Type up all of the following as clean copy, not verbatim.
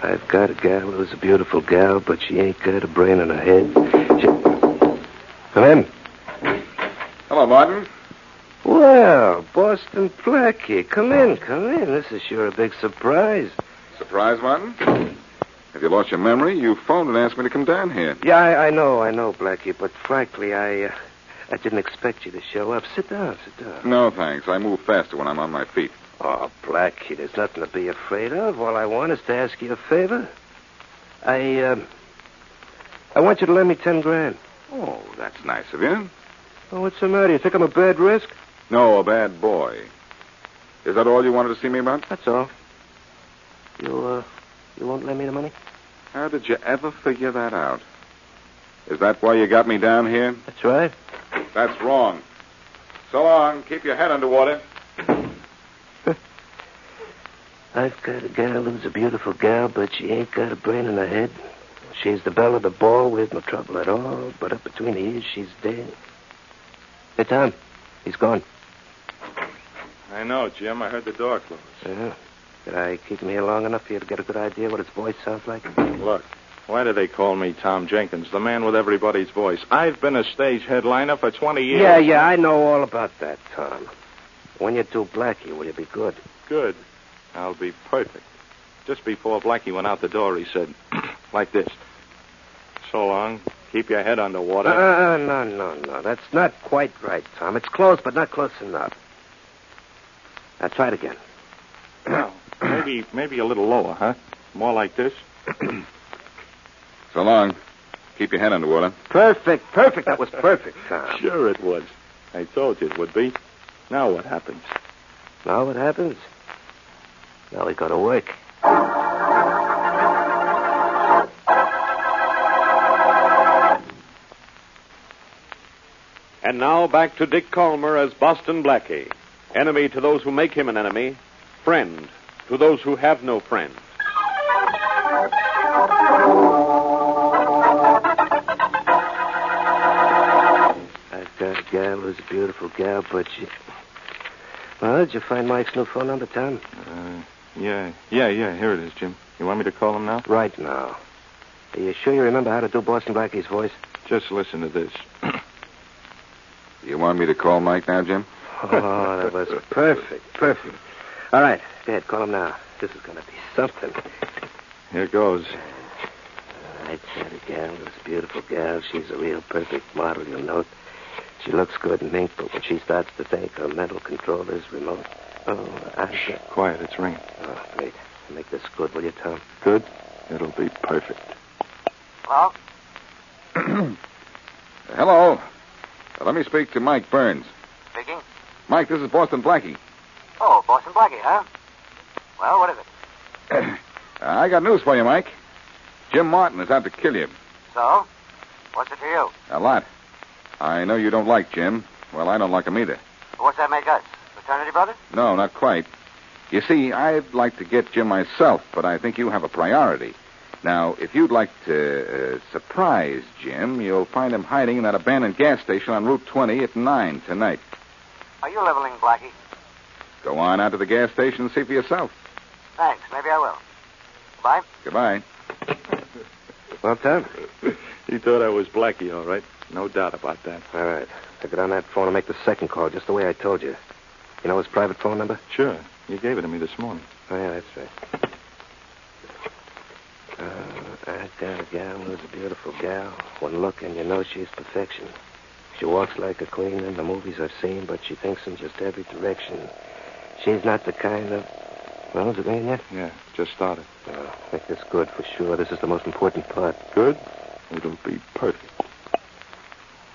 I've got a gal who's a beautiful gal, but she ain't got a brain in her head. Come in. Hello, Martin. Well, Boston Blackie. Come in. This is sure a big surprise. Surprise, Martin? Have you lost your memory? You phoned and asked me to come down here. Yeah, I know, Blackie, but frankly, I didn't expect you to show up. Sit down. No, thanks. I move faster when I'm on my feet. Oh, Blackie, there's nothing to be afraid of. All I want is to ask you a favor. I want you to lend me 10 grand. Oh, that's nice of you. Oh, what's the matter? You think I'm a bad risk? No, a bad boy. Is that all you wanted to see me about? That's all. You won't lend me the money? How did you ever figure that out? Is that why you got me down here? That's right. That's wrong. So long. Keep your head underwater. I've got a gal who's a beautiful gal, but she ain't got a brain in her head. She's the belle of the ball with no trouble at all, but up between the ears, she's dead. Hey, Tom, he's gone. I know, Jim. I heard the door close. Yeah. Did I keep him here long enough for you to get a good idea what his voice sounds like? Look, why do they call me Tom Jenkins, the man with everybody's voice? I've been a stage headliner for 20 years. Yeah, I know all about that, Tom. When you do Blackie, will you be good? Good. I'll be perfect. Just before Blackie went out the door, he said, like this. So long. Keep your head underwater. No. That's not quite right, Tom. It's close, but not close enough. Now, try it again. Well, maybe a little lower, huh? More like this. So long. Keep your head underwater. Perfect. That was perfect, Tom. Sure it was. I told you it would be. Now what happens? Now what happens? Now we go to work. And now back to Dick Calmer as Boston Blackie. Enemy to those who make him an enemy. Friend to those who have no friend. I've got a gal who's a beautiful gal, but she... Well, did you find Mike's new phone number, Tom? Yeah. Here it is, Jim. You want me to call him now? Right now. Are you sure you remember how to do Boston Blackie's voice? Just listen to this. You want me to call Mike now, Jim? Oh, that was perfect. All right, go ahead, call him now. This is going to be something. Here goes. I've got a gal, this beautiful gal. She's a real perfect model, you'll note. She looks good in ink, but when she starts to think, her mental control is remote. Shh, quiet, it's ringing. Oh, great. Make this good, will you, Tom? Good? It'll be perfect. Hello? Hello. Let me speak to Mike Burns. Speaking. Mike, this is Boston Blackie. Oh, Boston Blackie, huh? Well, what is it? I got news for you, Mike. Jim Martin is out to kill you. So? What's it to you? A lot. I know you don't like Jim. Well, I don't like him either. What's that make us? Fraternity brothers? No, not quite. You see, I'd like to get Jim myself, but I think you have a priority. Now, if you'd like to surprise Jim, you'll find him hiding in that abandoned gas station on Route 20 at 9 tonight. Are you leveling, Blackie? Go on out to the gas station and see for yourself. Thanks. Maybe I will. Goodbye. Goodbye. Well, Tom? He thought I was Blackie, all right. No doubt about that. All right. I'll get on that phone and make the second call just the way I told you. You know his private phone number? Sure. You gave it to me this morning. Oh, yeah, that's right. I've got a gal who's a beautiful gal. One look and you know she's perfection. She walks like a queen in the movies I've seen, but she thinks in just every direction. She's not the kind of... Well, is it ringing yet? Yeah, just started. Oh, make this good for sure. This is the most important part. Good? It'll be perfect.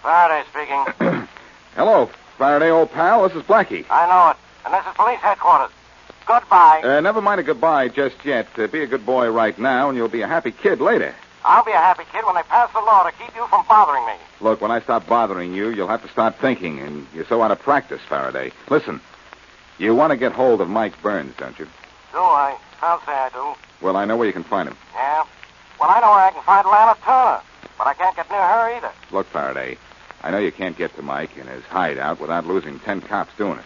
Faraday speaking. Hello, Faraday, old pal. This is Blackie. I know it. And this is police headquarters. Goodbye. Never mind a goodbye just yet. Be a good boy right now, and you'll be a happy kid later. I'll be a happy kid when they pass a law to keep you from bothering me. Look, when I stop bothering you, you'll have to start thinking, and you're so out of practice, Faraday. Listen, you want to get hold of Mike Burns, don't you? Do I? I'll say I do. Well, I know where you can find him. Yeah? Well, I know where I can find Lana Turner, but I can't get near her either. Look, Faraday, I know you can't get to Mike in his hideout without losing 10 cops doing it.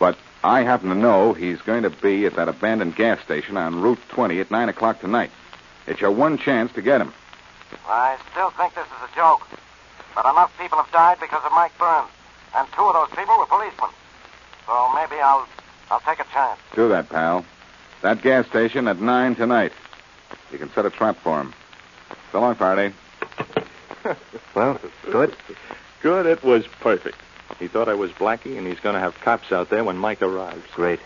But I happen to know he's going to be at that abandoned gas station on Route 20 at 9 o'clock tonight. It's your one chance to get him. I still think this is a joke. But enough people have died because of Mike Burns. And 2 of those people were policemen. So maybe I'll take a chance. Do that, pal. That gas station at 9 tonight. You can set a trap for him. So long, Faraday. Well, good. Good, it was perfect. He thought I was Blackie, and he's going to have cops out there when Mike arrives. Great.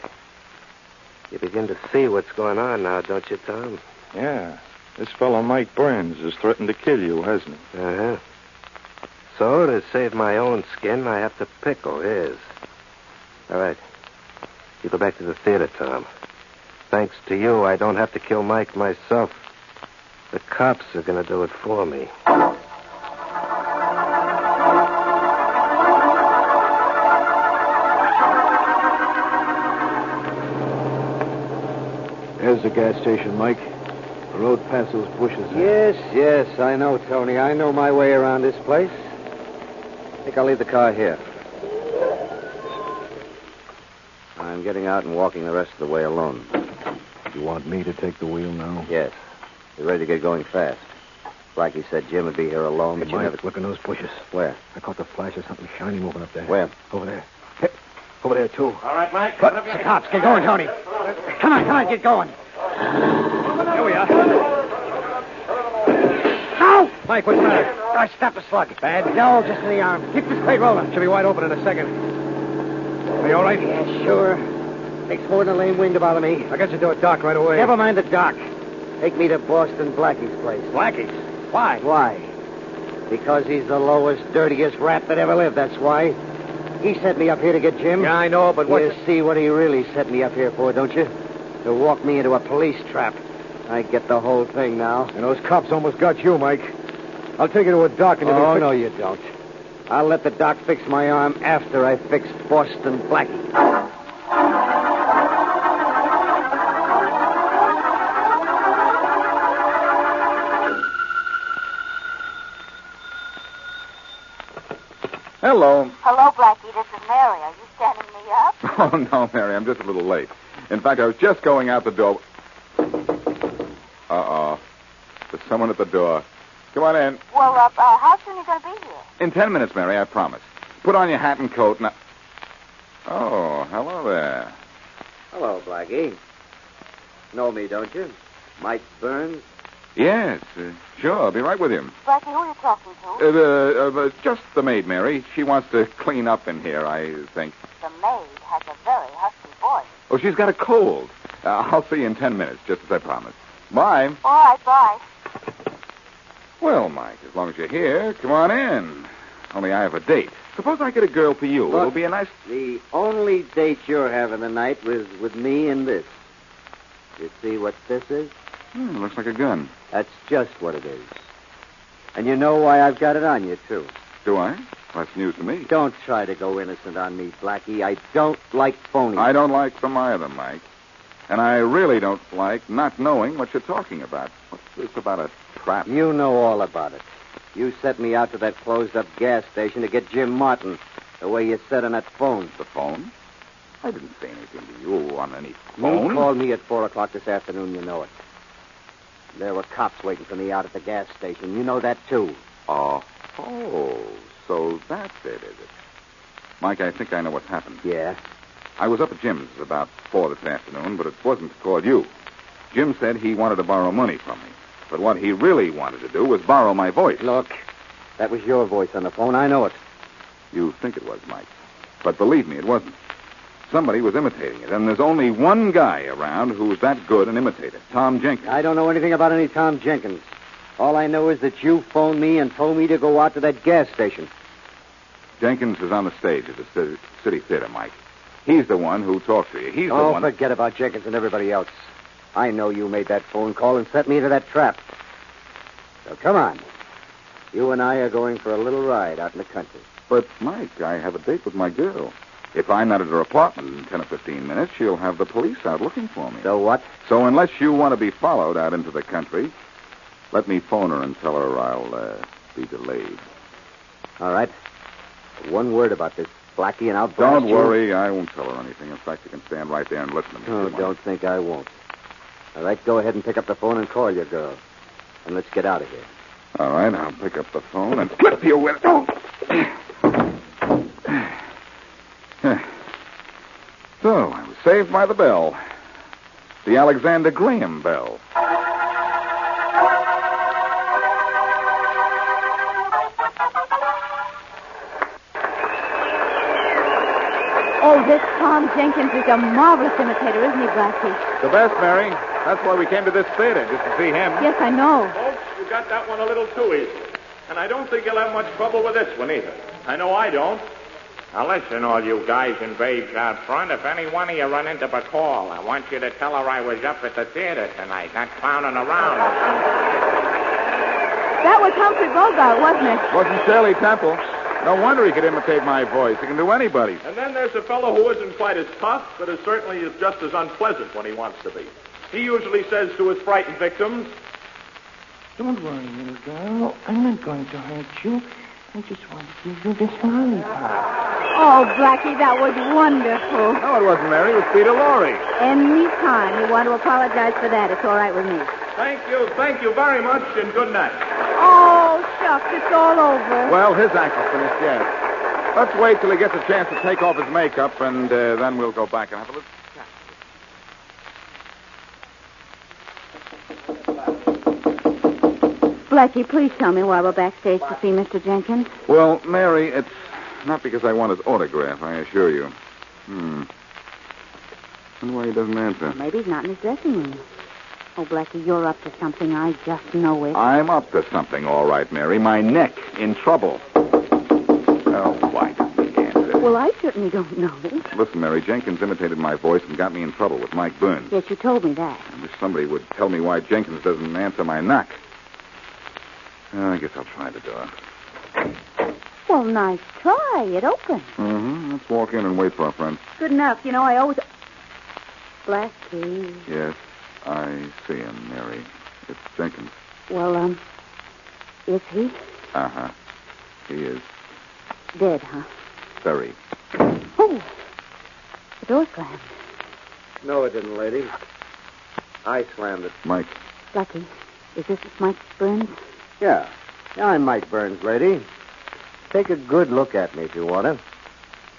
You begin to see what's going on now, don't you, Tom? Yeah. This fellow Mike Burns has threatened to kill you, hasn't he? Uh-huh. So, to save my own skin, I have to pickle his. All right. You go back to the theater, Tom. Thanks to you, I don't have to kill Mike myself. The cops are going to do it for me. There's the gas station, Mike. The road past those bushes there. Yes, I know, Tony. I know my way around this place. I think I'll leave the car here. I'm getting out and walking the rest of the way alone. You want me to take the wheel now? Yes. We're ready to get going fast. Blackie said Jim would be here alone, but Hey, you Mike, never... look in those bushes. Where? I caught the flash of something shiny moving up there. Where? Over there. Hey, over there, too. All right, Mike. But, the cops. Get going, Tony. Come on, get going. Here we are. Ow! Mike, what's the matter? I snapped a slug. Bad? No, just in the arm. Keep this plate rolling. Should be wide open in a second. Are you all right? Yeah, sure. Takes more than a lame wing to bother me. I got you to a dock right away. Never mind the dock. Take me to Boston Blackie's place. Blackie's? Why? Why? Because he's the lowest, dirtiest rat that ever lived, that's why. He set me up here to get Jim. Yeah, I know, but what... You see what he really set me up here for, don't you? To walk me into a police trap. I get the whole thing now. And those cops almost got you, Mike. I'll take you to a dock and... Oh, no, you don't. I'll let the doc fix my arm after I fix Boston Blackie. Hello. Hello, Blackie. This is Mary. Are you standing me up? Oh, no, Mary, I'm just a little late. In fact, I was just going out the door. Uh-oh. There's someone at the door. Come on in. Well, how soon are you going to be here? In 10 minutes, Mary, I promise. Put on your hat and coat and... Oh, hello there. Hello, Blackie. Know me, don't you? Mike Burns? Yes, sure. I'll be right with you. Blackie, who are you talking to? Just the maid, Mary. She wants to clean up in here, I think. The maid has a very husky voice. Oh, she's got a cold. I'll see you in 10 minutes, just as I promised. Bye. All right, bye. Well, Mike, as long as you're here, come on in. Only I have a date. Suppose I get a girl for you. Look, It'll be a nice... The only date you're having tonight was with me and this. You see what this is? Looks like a gun. That's just what it is. And you know why I've got it on you, too. Do I? Well, that's news to me. Don't try to go innocent on me, Blackie. I don't like phonies. I don't like them either, Mike. And I really don't like not knowing what you're talking about. What's this about a trap? You know all about it. You set me out to that closed-up gas station to get Jim Martin, the way you said on that phone. The phone? I didn't say anything to you on any phone. You called me at 4 o'clock this afternoon, you know it. There were cops waiting for me out at the gas station. You know that, too. Oh, so that's it, is it? Mike, I think I know what's happened. Yeah? I was up at Jim's about 4 this afternoon, but it wasn't to call you. Jim said he wanted to borrow money from me. But what he really wanted to do was borrow my voice. Look, that was your voice on the phone. I know it. You think it was, Mike. But believe me, it wasn't. Somebody was imitating it, and there's only one guy around who's that good an imitator, Tom Jenkins. I don't know anything about any Tom Jenkins. All I know is that you phoned me and told me to go out to that gas station. Jenkins is on the stage at the City Theater, Mike. He's the one who talked to you. He's the one... Oh, forget about Jenkins and everybody else. I know you made that phone call and set me into that trap. So come on. You and I are going for a little ride out in the country. But, Mike, I have a date with my girl. If I'm not at her apartment in 10 or 15 minutes, she'll have the police out looking for me. So what? So unless you want to be followed out into the country, let me phone her and tell her I'll be delayed. All right. One word about this, Blackie, and I'll blast Don't you. worry, I won't tell her anything. In fact, you can stand right there and listen to me. Oh, don't think I won't. All right, go ahead and pick up the phone and call your girl. And let's get out of here. All right, I'll pick up the phone and flip you with it. Oh. So, I was saved by the bell. The Alexander Graham bell. Oh, this Tom Jenkins is a marvelous imitator, isn't he, Blackie? The best, Mary. That's why we came to this theater, just to see him. Yes, I know. Folks, you got that one a little too easy. And I don't think you'll have much trouble with this one either. I know I don't. Now listen, all you guys and babes out front. If any one of you run into Bacall, I want you to tell her I was up at the theater tonight, not clowning around or something. That was Humphrey Bogart, wasn't it? Wasn't Shirley Temple. No wonder he could imitate my voice. He can do anybody's. And then there's a fellow who isn't quite as tough, but is certainly is just as unpleasant when he wants to be. He usually says to his frightened victims, "Don't worry, little girl. I'm not going to hurt you. I just want to give you this lollipop." Oh, Blackie, that was wonderful. No, it wasn't Mary. It was Peter Lorre. Any time you want to apologize for that, it's all right with me. Thank you very much, and good night. Oh, shucks, it's all over. Well, his act is finished, yes. Let's wait till he gets a chance to take off his makeup, and then we'll go back and have a little chat. Blackie, please tell me why we're backstage to see Mr. Jenkins. Well, Mary, it's not because I want his autograph, I assure you. Wonder why he doesn't answer. Maybe he's not in his dressing room. Oh, Blackie, you're up to something. I just know it. I'm up to something, all right, Mary. My neck in trouble. Oh, why doesn't he answer? Well, I certainly don't know. Listen, Mary, Jenkins imitated my voice and got me in trouble with Mike Burns. Yes, you told me that. I wish somebody would tell me why Jenkins doesn't answer my knock. I guess I'll try the door. Well, nice try. It opened. Let's walk in and wait for our friend. Good enough. You know, I always... Blackie. Yes, I see him, Mary. It's Jenkins. Well, is he? Uh-huh. He is. Dead, huh? Very. Oh, the door slammed. No, it didn't, lady. I slammed it. Mike. Blackie, is this Mike Burns? Yeah. I'm Mike Burns, lady. Take a good look at me if you want to.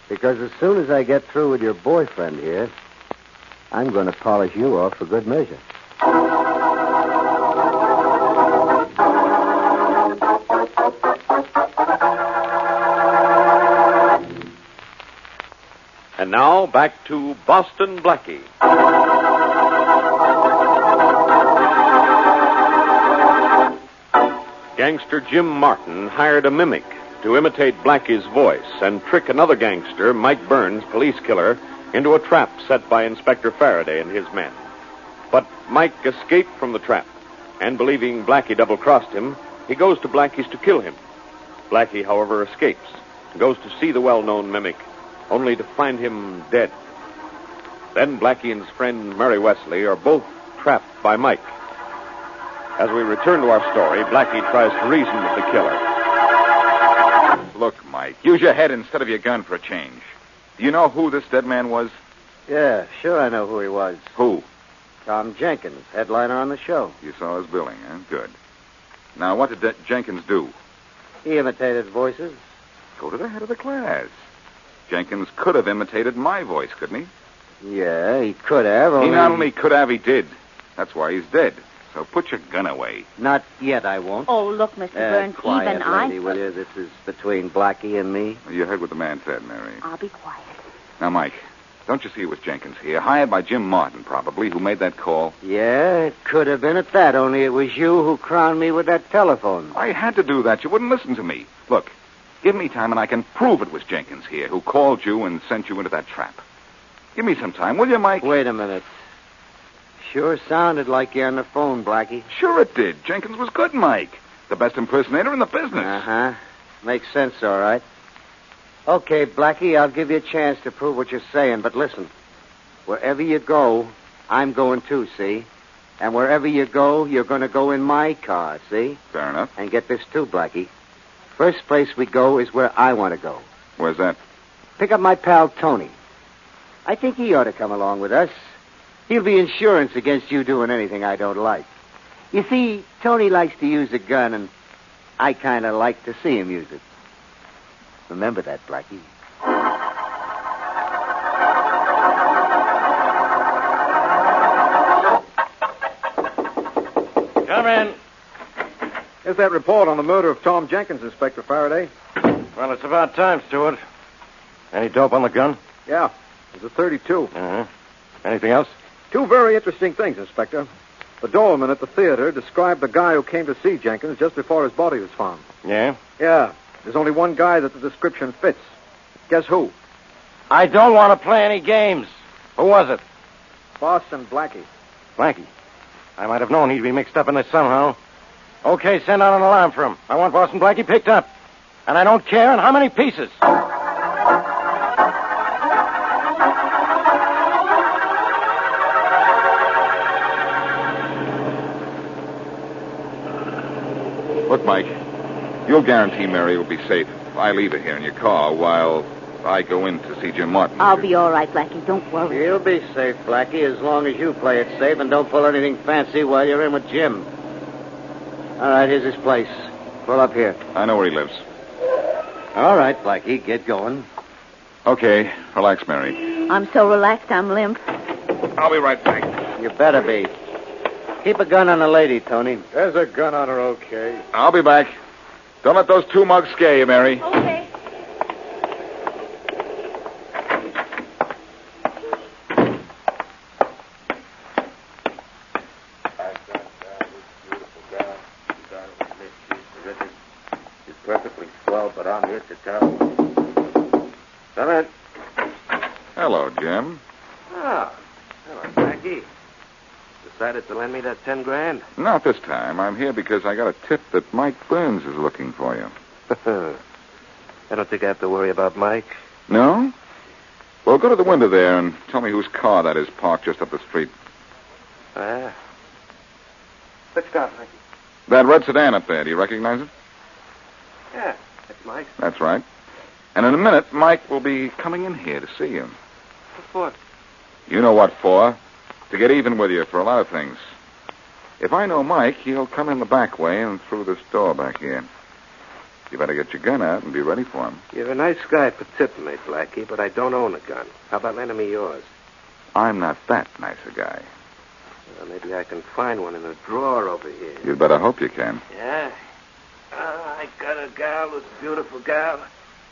Because as soon as I get through with your boyfriend here, I'm going to polish you off for good measure. And now, back to Boston Blackie. Gangster Jim Martin hired a mimic to imitate Blackie's voice and trick another gangster, Mike Burns, police killer, into a trap set by Inspector Faraday and his men. But Mike escaped from the trap, and believing Blackie double-crossed him, he goes to Blackie's to kill him. Blackie, however, escapes and goes to see the well-known mimic, only to find him dead. Then Blackie and his friend Mary Wesley are both trapped by Mike. As we return to our story, Blackie tries to reason with the killer. Look, Mike, use your head instead of your gun for a change. Do you know who this dead man was? Yeah, sure I know who he was. Who? Tom Jenkins, headliner on the show. You saw his billing, huh? Good. Now, what did Jenkins do? He imitated voices. Go to the head of the class. Jenkins could have imitated my voice, couldn't he? Yeah, he could have. He not only could have, he did. That's why he's dead. So put your gun away. Not yet, I won't. Oh, look, Mr. Burns, quiet, even I... lady, will you? This is between Blackie and me. You heard what the man said, Mary. I'll be quiet. Now, Mike, don't you see it was Jenkins here, hired by Jim Martin, probably, who made that call? Yeah, it could have been at that, only it was you who crowned me with that telephone. I had to do that. You wouldn't listen to me. Look, give me time and I can prove it was Jenkins here who called you and sent you into that trap. Give me some time, will you, Mike? Wait a minute. Sure sounded like you on the phone, Blackie. Sure it did. Jenkins was good, Mike. The best impersonator in the business. Uh-huh. Makes sense, all right. Okay, Blackie, I'll give you a chance to prove what you're saying, but listen. Wherever you go, I'm going too, see? And wherever you go, you're going to go in my car, see? Fair enough. And get this too, Blackie. First place we go is where I want to go. Where's that? Pick up my pal Tony. I think he ought to come along with us. He'll be insurance against you doing anything I don't like. You see, Tony likes to use a gun, and I kind of like to see him use it. Remember that, Blackie. Come in. Here's that report on the murder of Tom Jenkins, Inspector Faraday. Well, it's about time, Stewart. Any dope on the gun? Yeah, it's a 32. Uh-huh. Anything else? Two very interesting things, Inspector. The doorman at the theater described the guy who came to see Jenkins just before his body was found. Yeah? Yeah. There's only one guy that the description fits. Guess who? I don't want to play any games. Who was it? Boston Blackie. Blackie. I might have known he'd be mixed up in this somehow. Okay, send out an alarm for him. I want Boston Blackie picked up. And I don't care in how many pieces. Look, Mike, you'll guarantee Mary will be safe if I leave her here in your car while I go in to see Jim Martin. I'll be all right, Blackie. Don't worry. You'll be safe, Blackie, as long as you play it safe and don't pull anything fancy while you're in with Jim. All right, here's his place. Pull up here. I know where he lives. All right, Blackie, get going. Okay, relax, Mary. I'm so relaxed I'm limp. I'll be right back. You better be. Keep a gun on the lady, Tony. There's a gun on her, okay. I'll be back. Don't let those two mugs scare you, Mary. Okay. She's perfectly swell, but I'm here to tell. Come in. Hello, Jim. Oh, hello, Blackie. Decided to lend me that 10 grand? Not this time. I'm here because I got a tip that Mike Burns is looking for you. I don't think I have to worry about Mike. No? Well, go to the window there and tell me whose car that is parked just up the street. Let's go, Blackie. That red sedan up there, do you recognize it? Yeah, that's Mike. That's right. And in a minute, Mike will be coming in here to see you. What for? You know what for. To get even with you for a lot of things. If I know Mike, he'll come in the back way and through this door back here. You better get your gun out and be ready for him. You're a nice guy for tipping me, Blackie, but I don't own a gun. How about lending me yours? I'm not that nice a guy. Well, maybe I can find one in a drawer over here. You'd better hope you can. Yeah? I got a gal, this beautiful gal.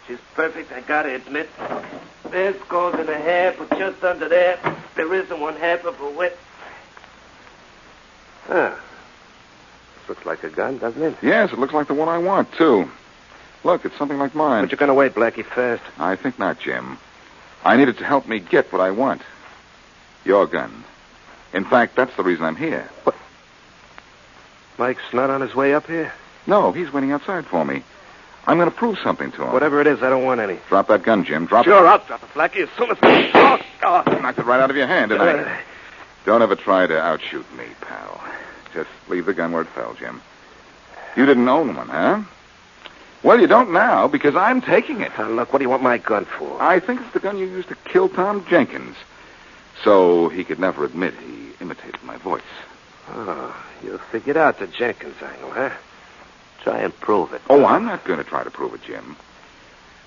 She's perfect, I gotta admit. This goes in a half, but just under there, there isn't one half of a width. This looks like a gun, doesn't it? Yes, it looks like the one I want, too. Look, it's something like mine. But you're gonna wait, Blackie, first. I think not, Jim. I need it to help me get what I want. Your gun. In fact, that's the reason I'm here. What? Mike's not on his way up here? No, he's waiting outside for me. I'm going to prove something to him. Whatever it is, I don't want any. Drop that gun, Jim. Drop it. Sure, I'll drop it, Blackie, as soon as... I knocked it right out of your hand, didn't I? Don't ever try to outshoot me, pal. Just leave the gun where it fell, Jim. You didn't own one, huh? Well, you don't now, because I'm taking it. Look, what do you want my gun for? I think it's the gun you used to kill Tom Jenkins. So he could never admit he imitated my voice. Oh, you figured out the Jenkins angle, huh? Try and prove it. Oh, I'm not going to try to prove it, Jim.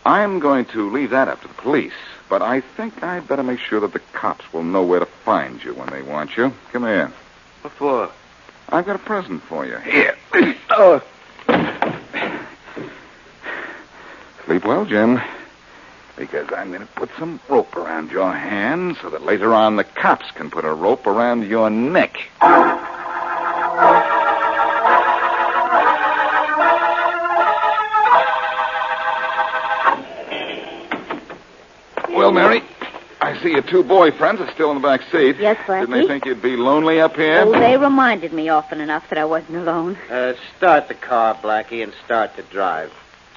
I'm going to leave that up to the police. But I think I'd better make sure that the cops will know where to find you when they want you. Come here. What for? I've got a present for you. Here. Oh. Sleep well, Jim. Because I'm going to put some rope around your hand so that later on the cops can put a rope around your neck. Well, Mary, I see see your two boyfriends are still in the back seat. Yes, Blackie? Didn't they think you'd be lonely up here? Oh, they reminded me often enough that I wasn't alone. Start the car, Blackie, and start to drive.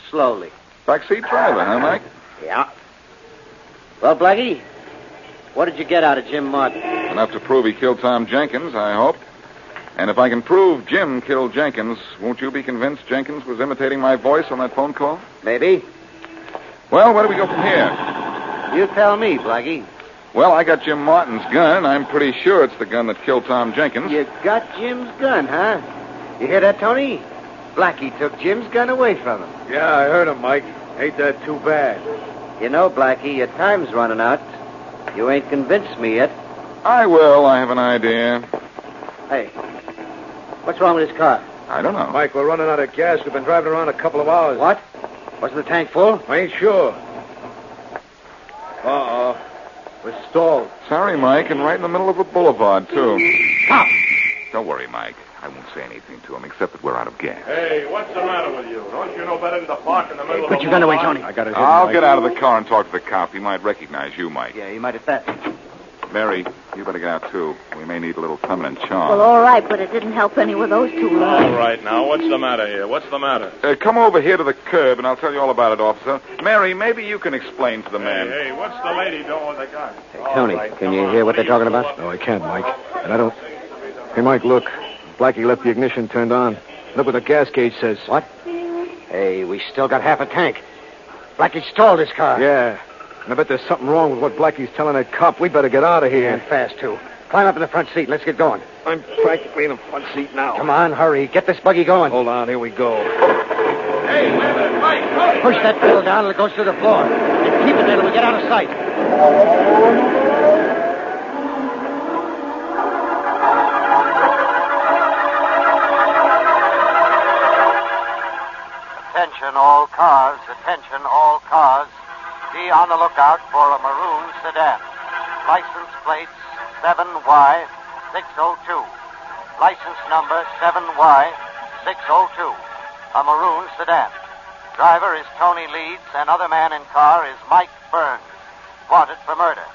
Slowly. Backseat driver, huh, Mike? Yeah. Well, Blackie, what did you get out of Jim Martin? Enough to prove he killed Tom Jenkins, I hope. And if I can prove Jim killed Jenkins, won't you be convinced Jenkins was imitating my voice on that phone call? Maybe. Well, where do we go from here? You tell me, Blackie. Well, I got Jim Martin's gun. I'm pretty sure it's the gun that killed Tom Jenkins. You got Jim's gun, huh? You hear that, Tony? Blackie took Jim's gun away from him. Yeah, I heard him, Mike. Ain't that too bad? You know, Blackie, your time's running out. You ain't convinced me yet. I will. I have an idea. Hey, what's wrong with this car? I don't know. Mike, we're running out of gas. We've been driving around a couple of hours. What? Wasn't the tank full? I ain't sure. Uh-oh. We're stalled. Sorry, Mike, and right in the middle of a boulevard, too. Stop! Don't worry, Mike. I won't say anything to him except that we're out of gas. Hey, what's the matter with you? Don't you know better than to park in the middle of the Put your gun away, Tony. I got it. I'll get out of the car and talk to the cop. He might recognize you, Mike. Yeah, you might at that. Mary, you better get out, too. We may need a little feminine charm. Well, all right, but it didn't help any with those two. All right, now, what's the matter here? What's the matter? Come over here to the curb, and I'll tell you all about it, officer. Mary, maybe you can explain to the man. Hey, what's the lady doing with the gun? Hey, Tony, can you hear what they're talking about? No, I can't, Mike. And I don't... Hey, Mike, look. Blackie left the ignition turned on. Look what the gas gauge says. What? Hey, we still got half a tank. Blackie stalled his car. Yeah. And I bet there's something wrong with what Blackie's telling that cop. We better get out of here. And fast, too. Climb up in the front seat. Let's get going. I'm practically in the front seat now. Come on, hurry. Get this buggy going. Hold on, here we go. Hey, wait a minute, Mike. Push that pedal down and it goes to the floor. And keep it there till we get out of sight. Attention all cars, attention all cars. Be on the lookout for a maroon sedan. License plates 7Y602. License number 7Y602. A maroon sedan. Driver is Tony Leeds, and other man in car is Mike Burns, wanted for murder.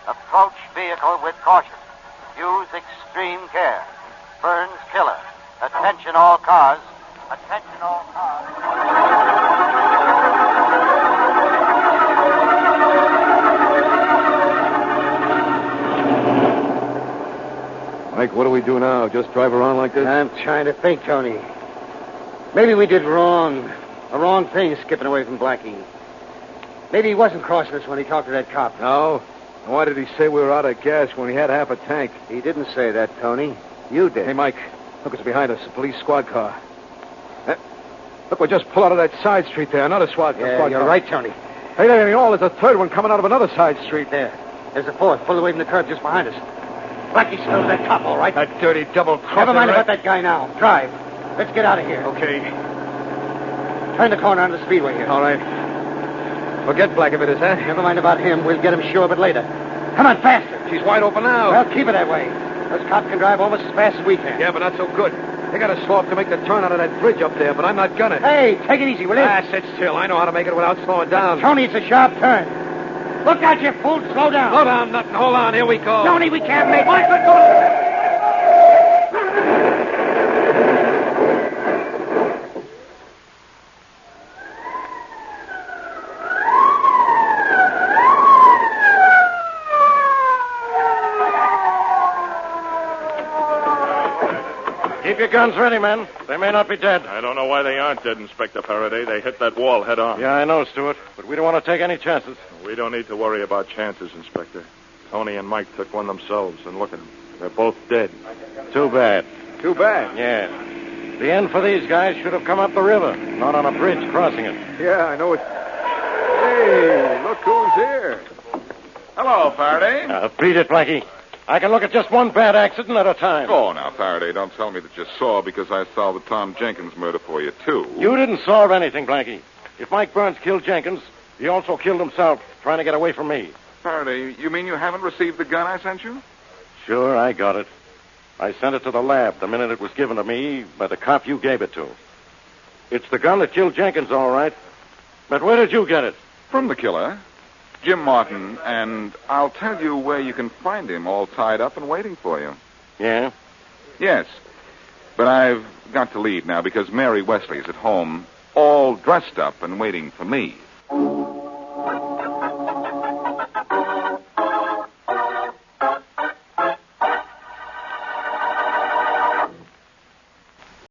Approach vehicle with caution. Use extreme care. Burns killer. Attention all cars. Attention all cars. Mike, what do we do now? Just drive around like this? I'm trying to think, Tony. Maybe we did wrong. A wrong thing skipping away from Blackie. Maybe he wasn't crossing us when he talked to that cop. No. Why did he say we were out of gas when he had half a tank? He didn't say that, Tony. You did. Hey, Mike, look, it's behind us, a police squad car. Look, we just pull out of that side street there, another squad Yeah, car. you're right, Tony. Hey, there ain't all. There's a third one coming out of another side street. There. There's a fourth, pulled away from the curb just behind us. Blackie smells that cop, all right. That dirty double-crosser. Never mind about that guy now. Drive. Let's get out of here. Okay. Turn the corner onto the speedway here. All right. Forget Black if it is, huh? Never mind about him. We'll get him sure of it later. Come on, faster. She's wide open now. Well, keep it that way. Those cops can drive almost as fast as we can. Yeah, but not so good. They got to slow up to make the turn out of that bridge up there, but I'm not gonna. Hey, take it easy, will you? Sit still. I know how to make it without slowing down. Tony, it's a sharp turn. Look out, you fool. Slow down. Slow down, nothing. Hold on. Here we go. Tony, we can't make it. Keep your guns ready, men. They may not be dead. I don't know why they aren't dead, Inspector Faraday. They hit that wall head on. Yeah, I know, Stuart, but we don't want to take any chances. We don't need to worry about chances, Inspector. Tony and Mike took one themselves, and look at them. They're both dead. Too bad. Too bad. Yeah. The end for these guys should have come up the river, not on a bridge crossing it. Yeah, I know it. Hey, look who's here. Hello, Faraday. Beat it, Blackie. I can look at just one bad accident at a time. Oh, now, Faraday, don't tell me that you saw because I solved the Tom Jenkins murder for you, too. You didn't solve anything, Blackie. If Mike Burns killed Jenkins, he also killed himself, trying to get away from me. Faraday, you mean you haven't received the gun I sent you? Sure, I got it. I sent it to the lab the minute it was given to me by the cop you gave it to. It's the gun that killed Jenkins, all right. But where did you get it? From the killer. Jim Martin, and I'll tell you where you can find him all tied up and waiting for you. Yeah? Yes. But I've got to leave now because Mary Wesley is at home, all dressed up and waiting for me.